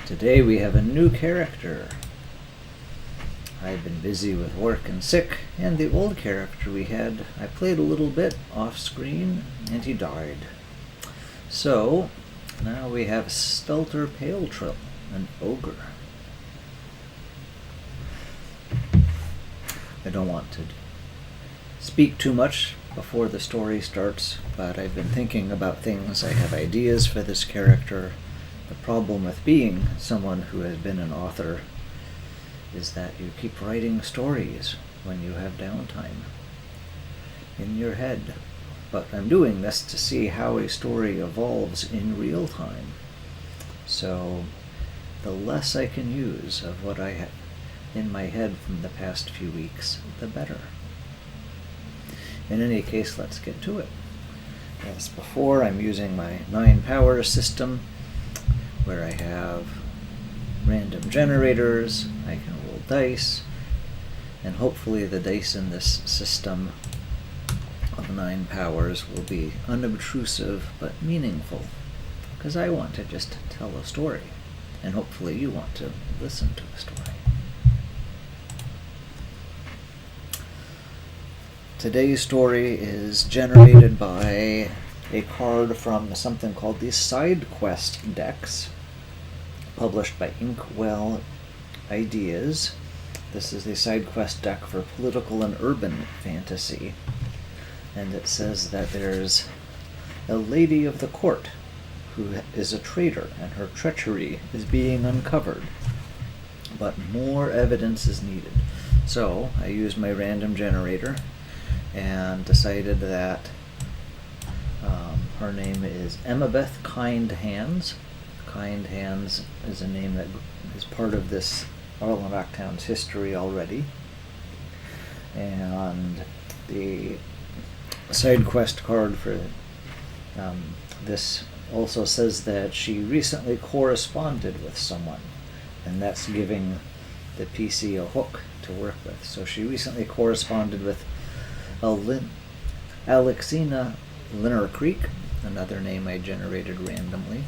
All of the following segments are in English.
Today we have a new character. I've been busy with work and sick, and the old character we had, I played a little bit off screen, and he died. So, now we have Stelter Paletrill, an ogre. I don't want to speak too much before the story starts, but I've been thinking about things. I have ideas for this character. The problem with being someone who has been an author is that you keep writing stories when you have downtime in your head. But I'm doing this to see how a story evolves in real time. So the less I can use of what I have in my head from the past few weeks, the better. In any case, let's get to it. As before, I'm using my 9-power system, where I have random generators, I can roll dice, and hopefully the dice in this system of 9 powers will be unobtrusive but meaningful, because I want to just tell a story, and hopefully you want to listen to a story. Today's story is generated by a card from something called the Side Quest decks, published by Inkwell Ideas. This is the Side Quest deck for political and urban fantasy, and it says that there's a lady of the court who is a traitor, and her treachery is being uncovered, but more evidence is needed. So I used my random generator and decided that her name is Emmabeth Kind Hands. Kind Hands is a name that is part of this Arlen Town's history already. And the side quest card for this also says that she recently corresponded with someone, and that's giving the PC a hook to work with. So she recently corresponded with Alexina Linner Creek, another name I generated randomly.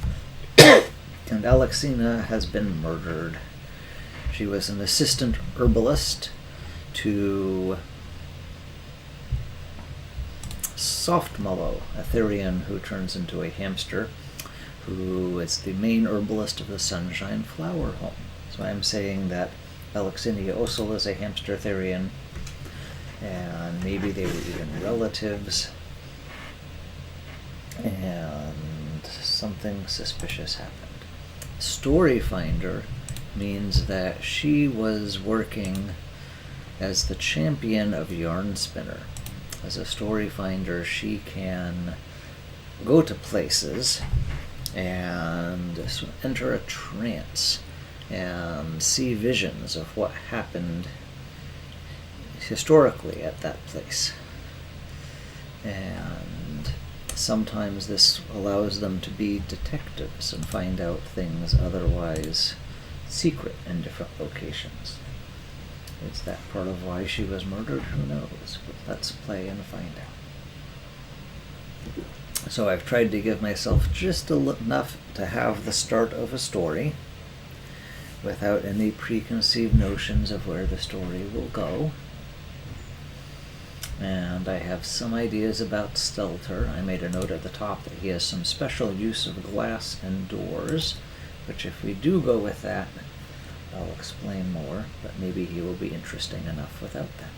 And Alexina has been murdered. She was an assistant herbalist to Softmallow, a Therian who turns into a hamster, who is the main herbalist of the Sunshine Flower Home. So I'm saying that Alexina also is a hamster Therian, and maybe they were even relatives, and something suspicious happened. Story Finder means that she was working as the champion of Yarn Spinner. As a story finder, she can go to places and enter a trance and see visions of what happened historically at that place. And sometimes this allows them to be detectives and find out things otherwise secret in different locations. Is that part of why she was murdered? Who knows? But let's play and find out. So I've tried to give myself just enough to have the start of a story without any preconceived notions of where the story will go. And I have some ideas about Stelter. I made a note at the top that he has some special use of glass and doors, which if we do go with that, I'll explain more, but maybe he will be interesting enough without that.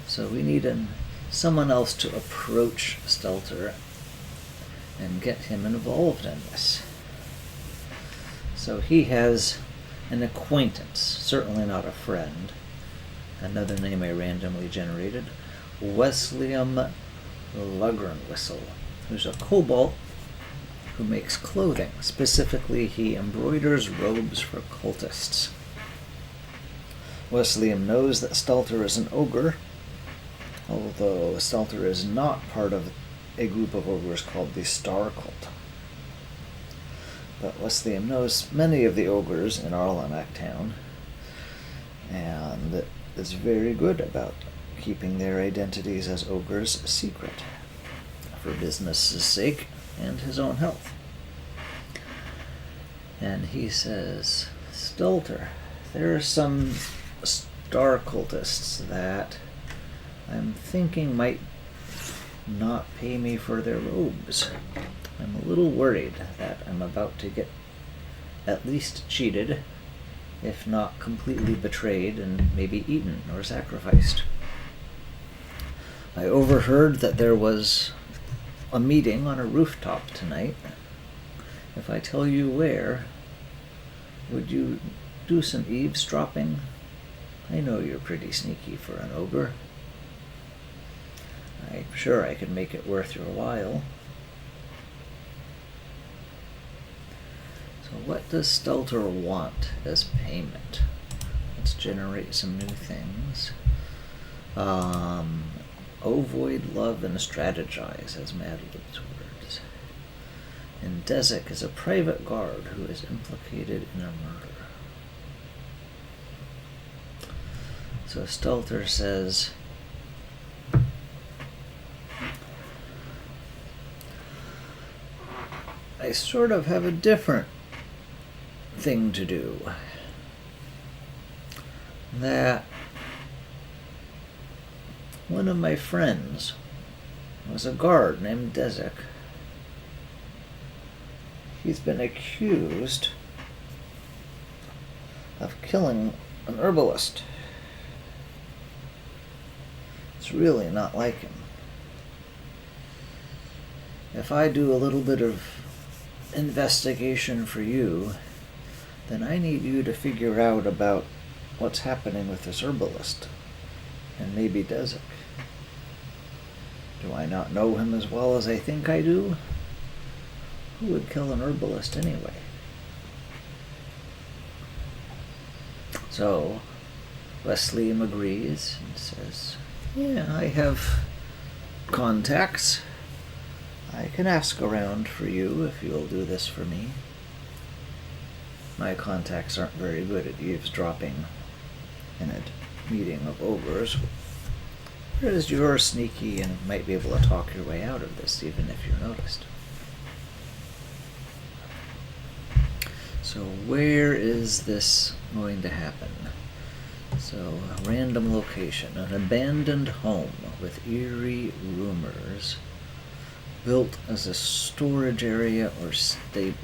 So we need someone else to approach Stelter and get him involved in this. So he has an acquaintance, certainly not a friend. Another name I randomly generated, Wesleyan Lugrenwhistle, who's a kobold who makes clothing. Specifically, he embroiders robes for cultists. Wesleyan knows that Stelter is an ogre, although Stelter is not part of a group of ogres called the Star Cult. But Wesleyan knows many of the ogres in Arlenac Town, and is very good about keeping their identities as ogres secret. for business's sake and his own health. And he says, Stelter, there are some star cultists that I'm thinking might not pay me for their robes. I'm a little worried that I'm about to get at least cheated, if not completely betrayed and maybe eaten or sacrificed. I overheard that there was a meeting on a rooftop tonight. If I tell you where, would you do some eavesdropping? I know you're pretty sneaky for an ogre. I'm sure I could make it worth your while. So what does Stelter want as payment? Let's generate some new things. Avoid, love, and strategize as Madeline's words. And Desic is a private guard who is implicated in a murder. So Stelter says, I sort of have a different thing to do. That one of my friends was a guard named Desic. He's been accused of killing an herbalist. It's really not like him. If I do a little bit of investigation for you, then I need you to figure out about what's happening with this herbalist, and maybe Desic. Do I not know him as well as I think I do? Who would kill an herbalist anyway? So Wesley agrees and says, yeah, I have contacts. I can ask around for you if you'll do this for me. My contacts aren't very good at eavesdropping in a meeting of ogres, whereas you're sneaky and might be able to talk your way out of this, even if you're noticed. So where is this going to happen? So, a random location, an abandoned home with eerie rumors, built as a storage area or stable.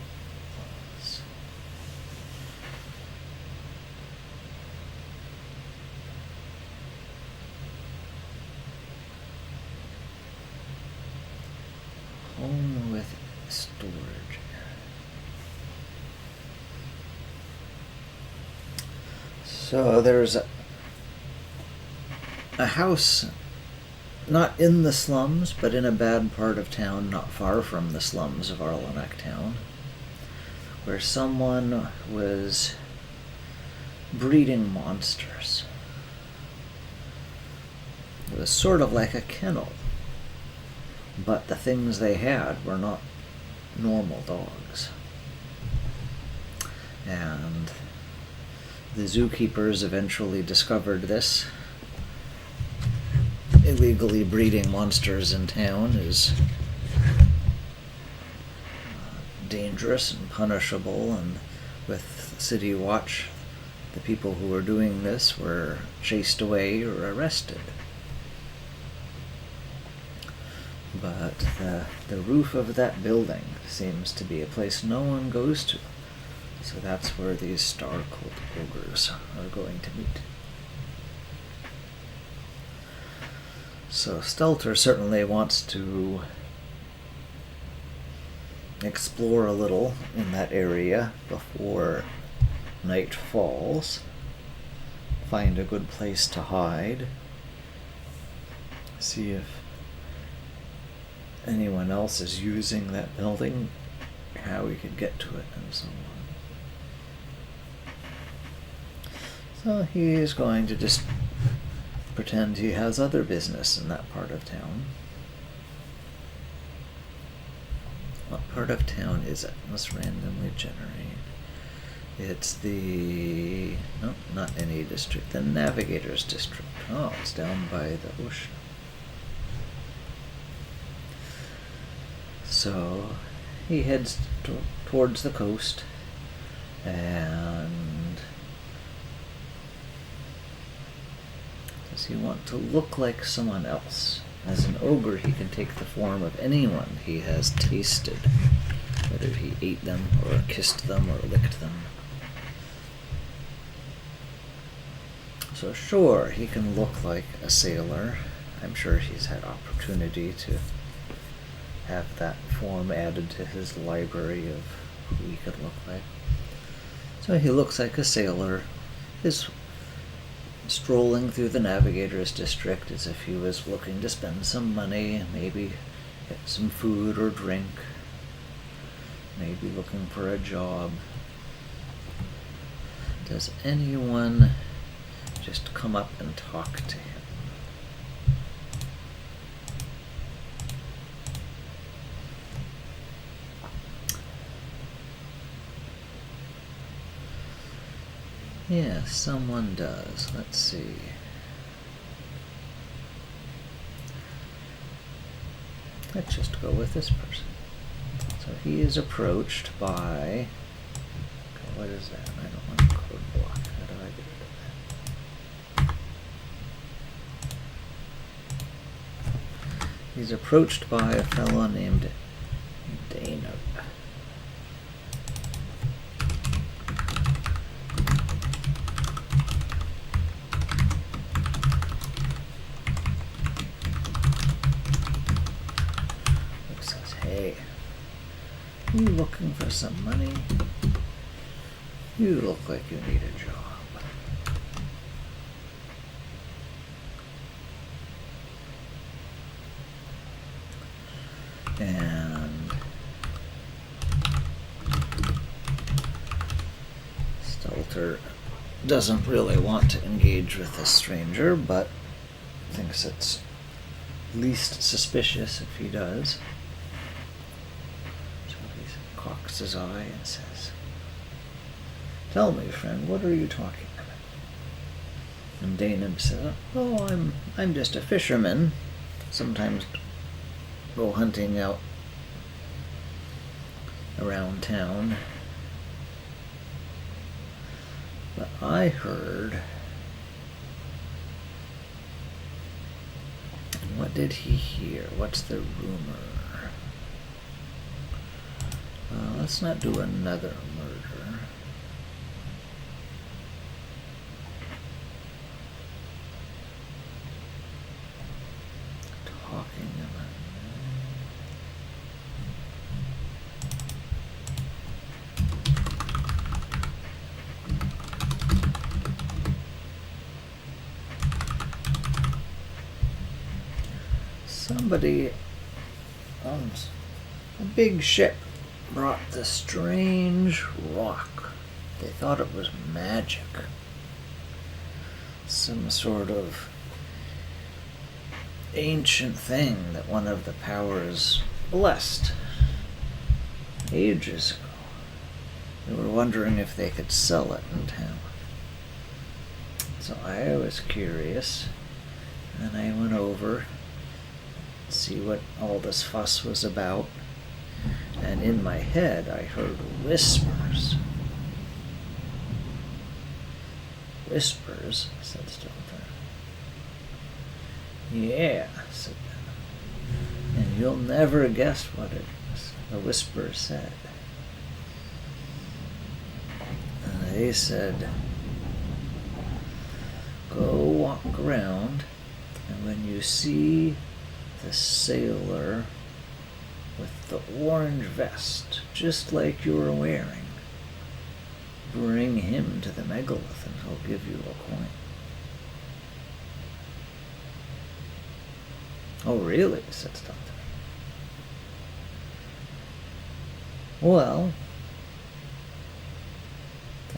Home with storage. So there's a house not in the slums, but in a bad part of town, not far from the slums of Arlenac town, where someone was breeding monsters. It was sort of like a kennel, but the things they had were not normal dogs. And the zookeepers eventually discovered this. Illegally breeding monsters in town is dangerous and punishable, and with City Watch, the people who were doing this were chased away or arrested. But the roof of that building seems to be a place no one goes to. So that's where these Star Cult ogres are going to meet. So Stelter certainly wants to explore a little in that area before night falls. Find a good place to hide. See if anyone else is using that building, how we could get to it, and so on. So he is going to just pretend he has other business in that part of town. What part of town is it? Let's randomly generate. It's the... no, not any district. The Navigators District. Oh, it's down by the ocean. So he heads towards the coast, and does he want to look like someone else? As an ogre, he can take the form of anyone he has tasted, whether he ate them, or kissed them, or licked them. So sure, he can look like a sailor. I'm sure he's had opportunity to have that form added to his library of who he could look like. So he looks like a sailor, is strolling through the Navigator's District as if he was looking to spend some money, maybe get some food or drink, maybe looking for a job. Does anyone just come up and talk to him? Yeah, someone does. Let's see. Let's just go with this person. So he is approached by... Okay, what is that? I don't want a code block. How do I get rid of that? He's approached by a fellow named Dana. Hey, you looking for some money? You look like you need a job. And Stelter doesn't really want to engage with this stranger, but thinks it's least suspicious if he does. Cocks his eye and says, "Tell me, friend, what are you talking about?" And Danon says, "Oh, I'm just a fisherman. Sometimes go hunting out around town. But I heard..." And what did he hear? What's the rumor? Let's not do another murder. Talking about... Somebody on a big ship brought this strange rock. They thought it was magic. Some sort of ancient thing that one of the powers blessed ages ago. They were wondering if they could sell it in town. So I was curious, and I went over to see what all this fuss was about. And in my head, I heard whispers. "Whispers?" said Stelter. "Yeah," said Ben. "And you'll never guess what the whisper said. And they said, go walk around, and when you see the sailor with the orange vest, just like you were wearing, bring him to the megalith and he'll give you a coin." "Oh, really?" said Stelter. "Well,"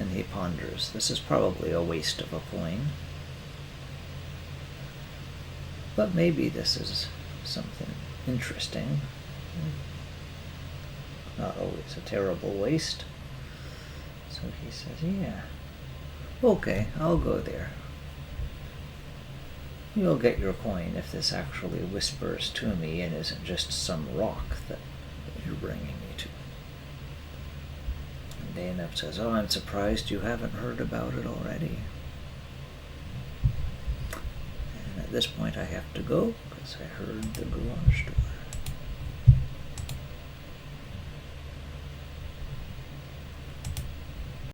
and he ponders, "this is probably a waste of a coin. But maybe this is something interesting. Not always a terrible waste." So he says, "Yeah, okay, I'll go there. You'll get your coin if this actually whispers to me and isn't just some rock that you're bringing me to. And Dana says, oh, I'm surprised you haven't heard about it already. And at this point I have to go, because I heard the garage door.